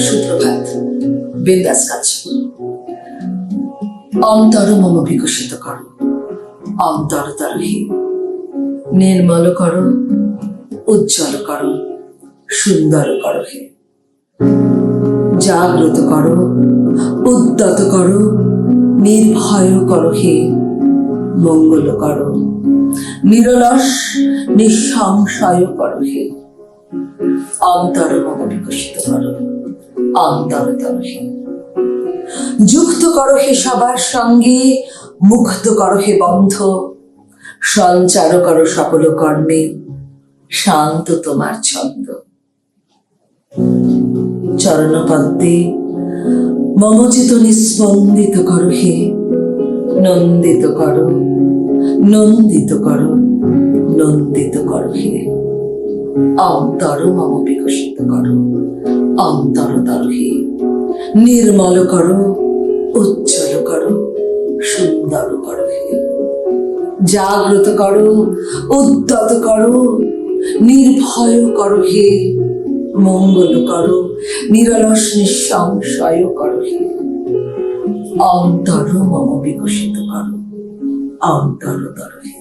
সুপ্রভাত। বিন্দাস কাজ। অন্তর মম বিকশিত করো, অন্তর তরহি নির্মল করো, উজ্জ্বল করো, সুন্দর করো হে। জাগ্রত করো, উদ্যত করো, নির্ভয় করো হে। মঙ্গল করো, নিরলস নিঃসংশয় করো হে। অন্তর মম বিকশিত করো, অন্তর তরহি যুক্ত করো হে সবার সঙ্গে, মুগ্ধ করো হে বন্ধ। সঞ্চার করো সকল কর্মে, শান্ত তোমার ছন্দ। চরণপদ্মে মম চিতনি স্পন্দিত করো হে। নন্দিত করো, নন্দিত করো, নন্দিত করো হে। অন্তর মম বিকশিত করো, অন্তর তরহি নির্মল করো, উজ্জ্বল করো, সুন্দর করো হে। জাগ্রত করো, উদ্যত করো, নির্ভয় করো হে। মঙ্গল করো, নিরলস নিঃসংশয় করো হে। অন্তর মম বিকশিত করো, অন্তর তরহি।